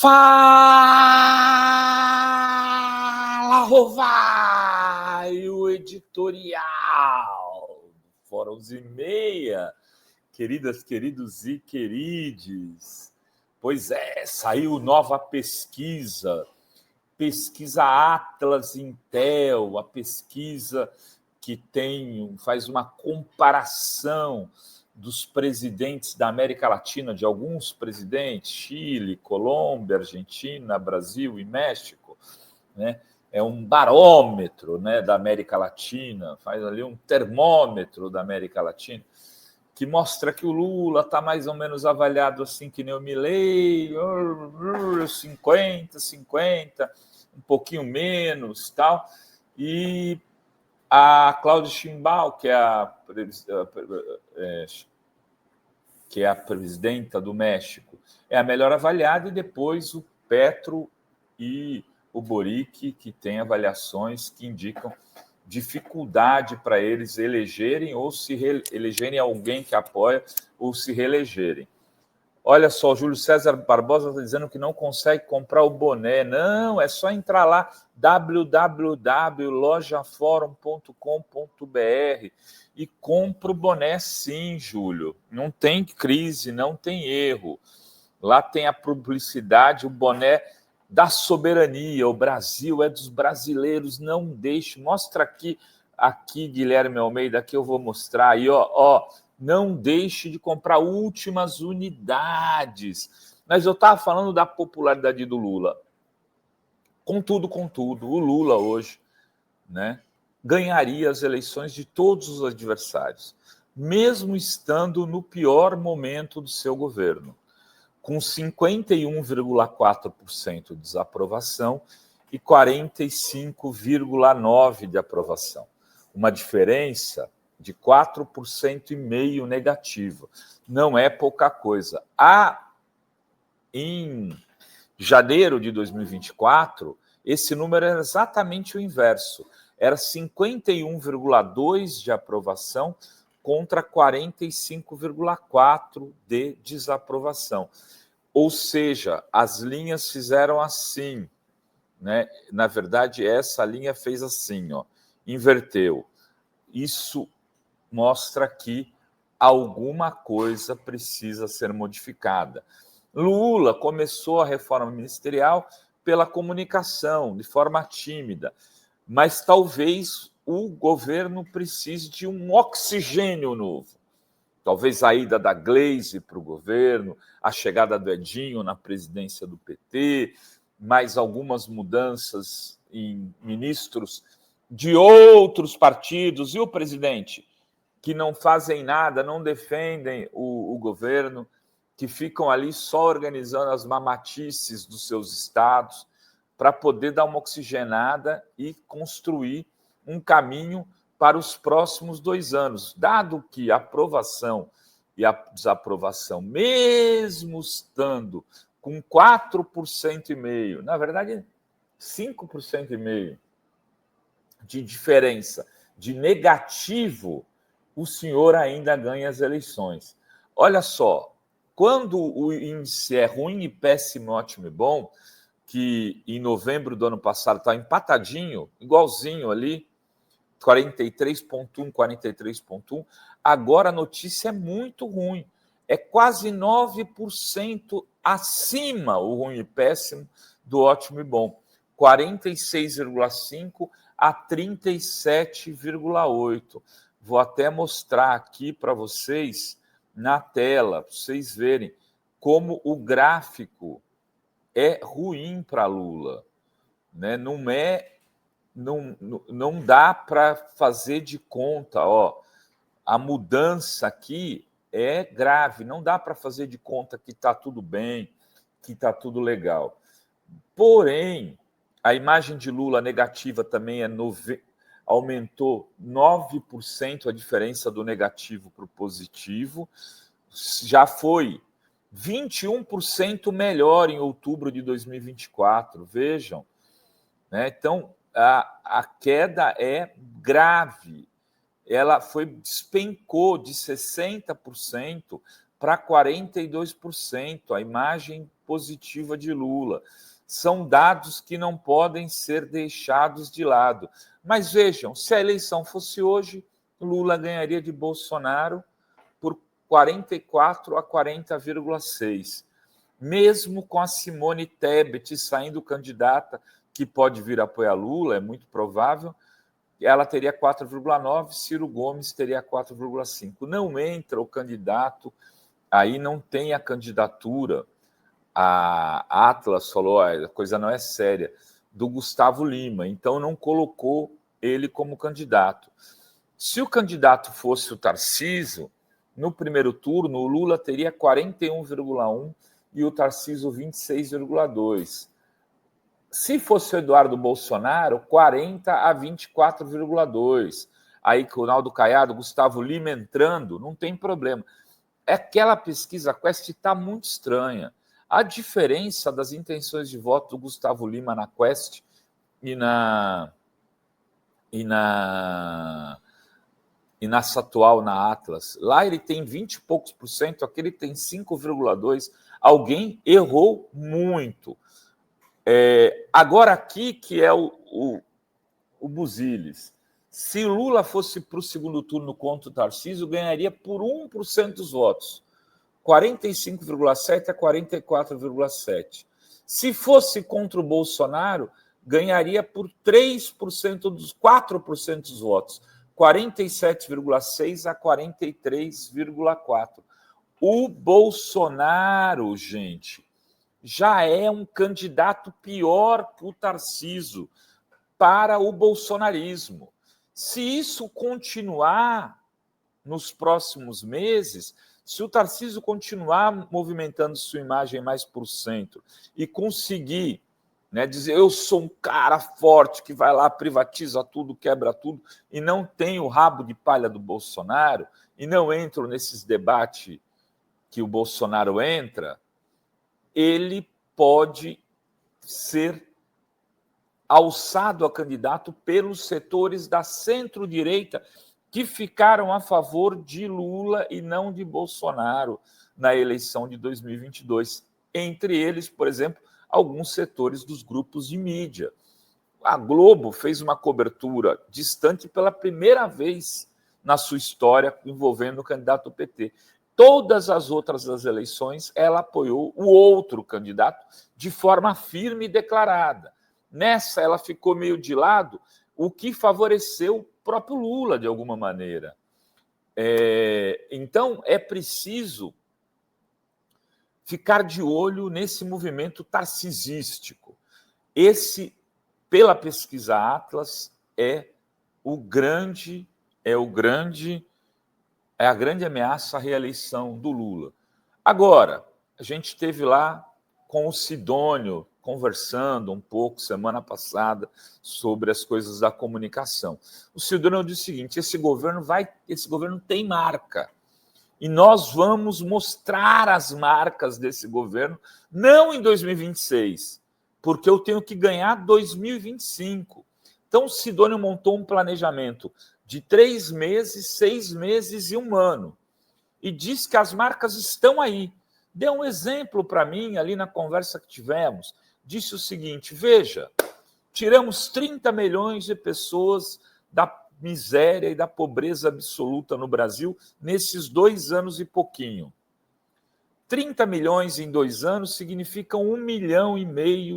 Fala, Rovai, o editorial Fórum 11h30, queridas, queridos e querides. Pois é, saiu nova pesquisa Atlas Intel, a pesquisa que faz uma comparação dos presidentes da América Latina, de alguns presidentes, Chile, Colômbia, Argentina, Brasil e México, né? É um barômetro, né, da América Latina, faz ali um termômetro da América Latina, que mostra que o Lula está mais ou menos avaliado assim que nem o Milei, 50, um pouquinho menos, tal. E a Claudia Sheinbaum, que é a presidenta do México, é a melhor avaliada, e depois o Petro e o Boric, que têm avaliações que indicam dificuldade para eles elegerem ou se elegerem alguém que apoia ou se reelegerem. Olha só, o Júlio César Barbosa está dizendo que não consegue comprar o boné. Não, é só entrar lá, www.lojaforum.com.br e compra o boné sim, Júlio. Não tem crise, não tem erro. Lá tem a publicidade, o boné da soberania. O Brasil é dos brasileiros, não deixe. Mostra aqui, Guilherme Almeida, aqui eu vou mostrar aí, ó. Não deixe de comprar últimas unidades. Mas eu estava falando da popularidade do Lula. Contudo, o Lula hoje, né, ganharia as eleições de todos os adversários, mesmo estando no pior momento do seu governo, com 51,4% de desaprovação e 45,9% de aprovação. Uma diferença de 4,5% negativa. Não é pouca coisa. Em janeiro de 2024, esse número era exatamente o inverso. Era 51,2% de aprovação contra 45,4% de desaprovação. Ou seja, as linhas fizeram assim, né? Na verdade, essa linha fez assim, ó, inverteu. Isso mostra que alguma coisa precisa ser modificada. Lula começou a reforma ministerial pela comunicação, de forma tímida, mas talvez o governo precise de um oxigênio novo. Talvez a ida da Gleisi para o governo, a chegada do Edinho na presidência do PT, mais algumas mudanças em ministros de outros partidos. E o presidente, que não fazem nada, não defendem o governo, que ficam ali só organizando as mamatices dos seus estados para poder dar uma oxigenada e construir um caminho para os próximos 2 anos, dado que a aprovação e a desaprovação, mesmo estando com 4,5%, na verdade 5,5% de diferença de negativo, o senhor ainda ganha as eleições. Olha só, quando o índice é ruim e péssimo, ótimo e bom, que em novembro do ano passado está empatadinho, igualzinho ali, 43,1, 43,1, agora a notícia é muito ruim. É quase 9% acima o ruim e péssimo do ótimo e bom. 46,5 a 37,8. Vou até mostrar aqui para vocês na tela, para vocês verem como o gráfico é ruim para Lula, né? Não dá para fazer de conta, ó, a mudança aqui é grave, não dá para fazer de conta que está tudo bem, que está tudo legal. Porém, a imagem de Lula negativa também aumentou 9% a diferença do negativo para o positivo, já foi 21% melhor em outubro de 2024, vejam, né? Então, a queda é grave, ela despencou de 60% para 42%, a imagem positiva de Lula. São dados que não podem ser deixados de lado. Mas vejam, se a eleição fosse hoje, Lula ganharia de Bolsonaro por 44 a 40,6. Mesmo com a Simone Tebet saindo candidata, que pode vir apoiar Lula, é muito provável, ela teria 4,9, Ciro Gomes teria 4,5. Não entra o candidato, aí não tem a candidatura, a Atlas falou, a coisa não é séria, do Gustavo Lima, então não colocou ele como candidato. Se o candidato fosse o Tarcísio, no primeiro turno, o Lula teria 41,1 e o Tarcísio 26,2. Se fosse o Eduardo Bolsonaro, 40 a 24,2. Aí, com o Ronaldo Caiado, Gustavo Lima entrando, não tem problema. Aquela pesquisa Quest está muito estranha. A diferença das intenções de voto do Gustavo Lima na Quest e na Satual, na Atlas. Lá ele tem 20 e poucos por cento, aqui ele tem 5,2%. Alguém errou muito. Agora aqui que é o Buziles. Se Lula fosse para o segundo turno contra o Tarcísio, ganharia por 1% dos votos. 45,7% a 44,7%. Se fosse contra o Bolsonaro, ganharia por 3% dos 4% dos votos. 47,6% a 43,4%. O Bolsonaro, gente, já é um candidato pior que o Tarcísio para o bolsonarismo. Se isso continuar nos próximos meses, se o Tarcísio continuar movimentando sua imagem mais para o centro e conseguir, né, dizer eu sou um cara forte que vai lá, privatiza tudo, quebra tudo, e não tem o rabo de palha do Bolsonaro, e não entro nesses debates que o Bolsonaro entra, ele pode ser alçado a candidato pelos setores da centro-direita que ficaram a favor de Lula e não de Bolsonaro na eleição de 2022. Entre eles, por exemplo, alguns setores dos grupos de mídia. A Globo fez uma cobertura distante pela primeira vez na sua história envolvendo o candidato do PT. Todas as outras das eleições, ela apoiou o outro candidato de forma firme e declarada. Nessa, ela ficou meio de lado, o que favoreceu o próprio Lula, de alguma maneira. Então, é preciso ficar de olho nesse movimento tarcisístico. Esse, pela pesquisa Atlas, é a grande ameaça à reeleição do Lula. Agora, a gente esteve lá com o Sidônio conversando um pouco semana passada sobre as coisas da comunicação. O Sidônio disse o seguinte: esse governo tem marca. E nós vamos mostrar as marcas desse governo, não em 2026, porque eu tenho que ganhar 2025. Então, o Sidônio montou um planejamento de 3 meses, 6 meses e 1 ano. E diz que as marcas estão aí. Deu um exemplo para mim ali na conversa que tivemos. Disse o seguinte: veja, tiramos 30 milhões de pessoas da miséria e da pobreza absoluta no Brasil nesses 2 anos e pouquinho. 30 milhões em 2 anos significam 1,5 milhão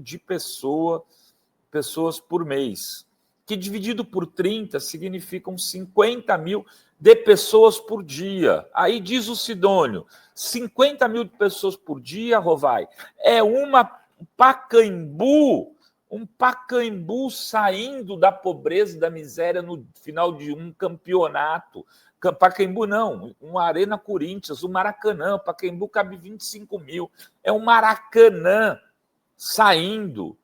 de pessoas por mês, que dividido por 30 significam 50 mil de pessoas por dia. Aí diz o Sidônio, 50 mil pessoas por dia, Rovai, é um Pacaembu saindo da pobreza e da miséria no final de um campeonato. Pacaembu não, uma Arena Corinthians, o Maracanã, Pacaembu cabe 25 mil. É um Maracanã saindo,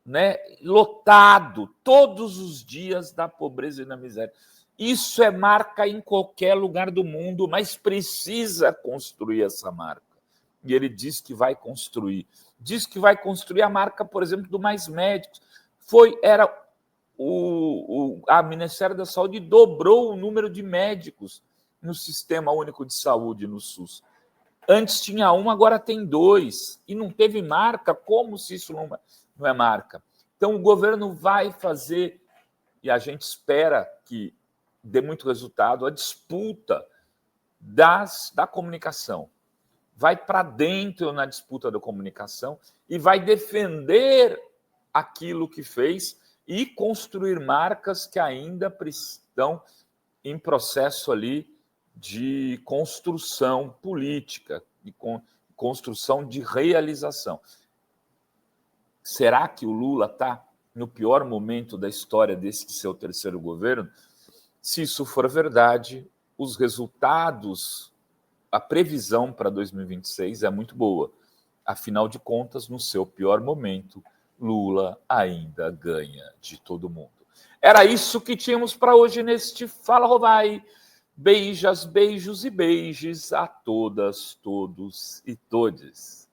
né, lotado todos os dias da pobreza e da miséria. Isso é marca em qualquer lugar do mundo, mas precisa construir essa marca. E ele diz que vai construir. Diz que vai construir a marca, por exemplo, do Mais Médicos. A Ministério da Saúde dobrou o número de médicos no Sistema Único de Saúde, no SUS. Antes tinha um, agora tem dois. E não teve marca, como se isso não é marca? Então, o governo vai fazer, e a gente espera que dê muito resultado, a disputa da comunicação. Vai para dentro na disputa da comunicação e vai defender aquilo que fez e construir marcas que ainda estão em processo ali de construção política, de construção de realização. Será que o Lula está no pior momento da história desse seu terceiro governo? Se isso for verdade, os resultados, a previsão para 2026 é muito boa. Afinal de contas, no seu pior momento, Lula ainda ganha de todo mundo. Era isso que tínhamos para hoje neste Fala Rovai. Beijos e beijos a todas, todos e todes.